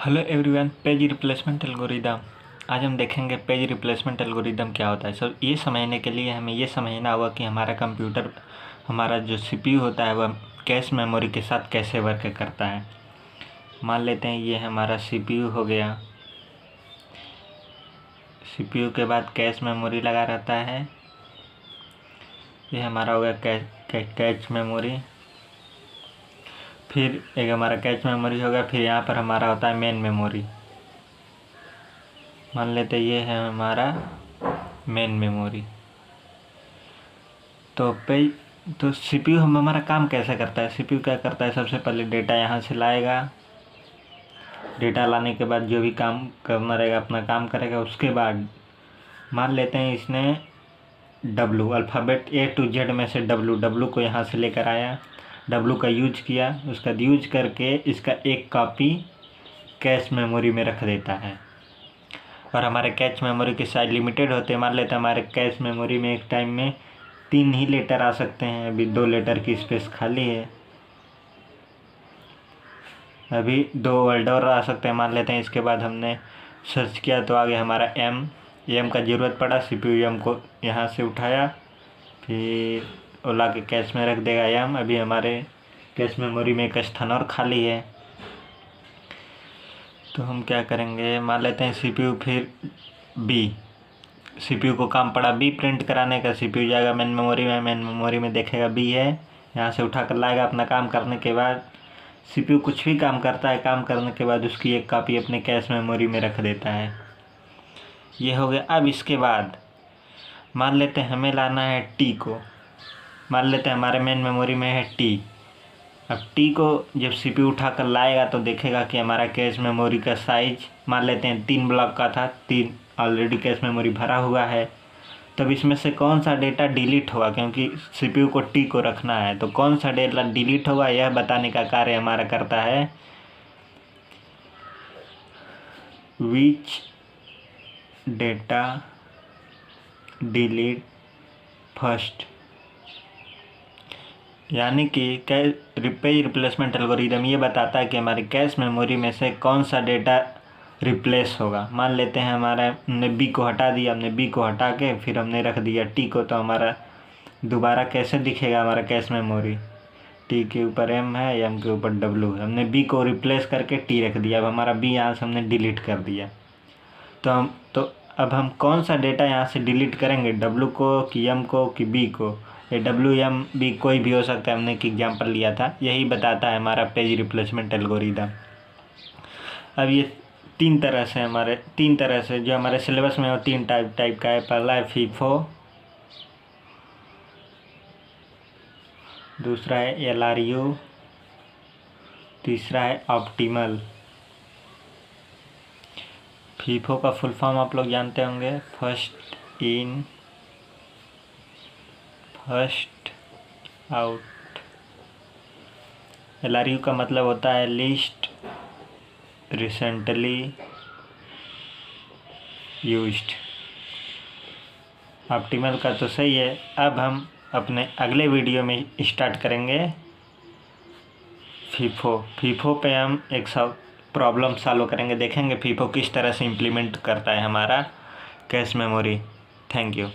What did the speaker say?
Hello everyone, page replacement algorithm. आज हम देखेंगे पेज रिप्लेसमेंट एल्गोरिदम क्या होता है। सर, ये समझने के लिए हमें ये समझना होगा कि हमारा कंप्यूटर, हमारा जो सीपीयू होता है वह कैश मेमोरी के साथ कैसे वर्क करता है। मान लेते हैं ये हमारा सीपीयू हो गया। सीपीयू के बाद कैश मेमोरी लगा रहता है। ये हमारा हो गया कैश मेमोरी। फिर एक हमारा कैश मेमोरी होगा। फिर यहाँ पर हमारा होता है मेन मेमोरी। मान लेते ये है हमारा मेन मेमोरी। तो सीपीयू हमारा काम कैसे करता है। सीपीयू क्या करता है, सबसे पहले डेटा यहाँ से लाएगा। डेटा लाने के बाद जो भी काम करना रहेगा अपना काम करेगा। उसके बाद मान लेते हैं इसने W, alphabet A to Z में से डब्लू को यहाँ से लेकर आया। डब्लू का यूज किया। उसका यूज करके इसका एक कॉपी कैश मेमोरी में रख देता है। और हमारे कैश मेमोरी के साइज लिमिटेड होते हैं। मान लेते हैं हमारे कैश मेमोरी में एक टाइम में 3 ही लेटर आ सकते हैं। अभी 2 लेटर की स्पेस खाली है। अभी 2 वर्ड और आ सकते हैं। मान लेते हैं इसके बाद हमने सर्च किया तो आगे हमारा एम का ज़रूरत पड़ा। सीपीयू एम को यहाँ से उठाया, फिर ओला के कैश में रख देगा एम। अभी हमारे कैश मेमोरी में एक स्थान और खाली है। तो हम क्या करेंगे, मान लेते हैं सीपीयू, फिर बी। सीपीयू को काम पड़ा बी प्रिंट कराने का। सीपीयू जाएगा मेन मेमोरी में देखेगा बी है, यहाँ से उठा कर लाएगा। अपना काम करने के बाद सीपीयू कुछ भी काम करता है, काम करने के बाद उसकी एक कॉपी अपने कैश मेमोरी में रख देता है। ये हो गया। अब इसके बाद मान लेते हैं हमें लाना है टी को। मान लेते हैं हमारे मेन मेमोरी में है टी। अब टी को जब सीपीयू उठा कर लाएगा तो देखेगा कि हमारा कैश मेमोरी का साइज मान लेते हैं 3 ब्लॉक का था। 3 ऑलरेडी कैश मेमोरी भरा हुआ है। तब इसमें से कौन सा डेटा डिलीट होगा, क्योंकि सीपीयू को टी को रखना है। तो कौन सा डेटा डिलीट होगा यह बताने का कार्य हमारा करता है विच डेटा डिलीट फर्स्ट। यानी कि पेज रिप्लेसमेंट एल्गोरिदम ये बताता है कि हमारी कैश मेमोरी में से कौन सा डेटा रिप्लेस होगा। मान लेते हैं हमने बी को हटा दिया। हमने बी को हटा के फिर हमने रख दिया टी को। तो हमारा दोबारा कैसे दिखेगा हमारा कैश मेमोरी, टी के ऊपर एम है, एम के ऊपर डब्लू है। हमने बी को रिप्लेस करके टी रख दिया। अब हमारा बी यहाँ से हमने डिलीट कर दिया। तो अब हम कौन सा डेटा यहाँ से डिलीट करेंगे, डब्लू को कि एम को कि बी को। ये डब्लू एम बी कोई भी हो सकता है। हमने एक एग्जाम्पल लिया था। यही बताता है हमारा पेज रिप्लेसमेंट एल्गोरिदम। अब ये 3 तरह से जो हमारे सिलेबस में वो 3 टाइप का है। पहला है फीफो, दूसरा है एलआरयू, तीसरा है ऑप्टिमल। फीफो का फुल फॉर्म आप लोग जानते होंगे, first in first out. LRU का मतलब होता है लिस्ट रिसेंटली यूज्ड। ऑप्टिमल का तो सही है। अब हम अपने अगले वीडियो में स्टार्ट करेंगे फीफो पे हम एक प्रॉब्लम सॉल्व करेंगे। देखेंगे फीफो किस तरह से इम्प्लीमेंट करता है हमारा कैश मेमोरी। Thank you.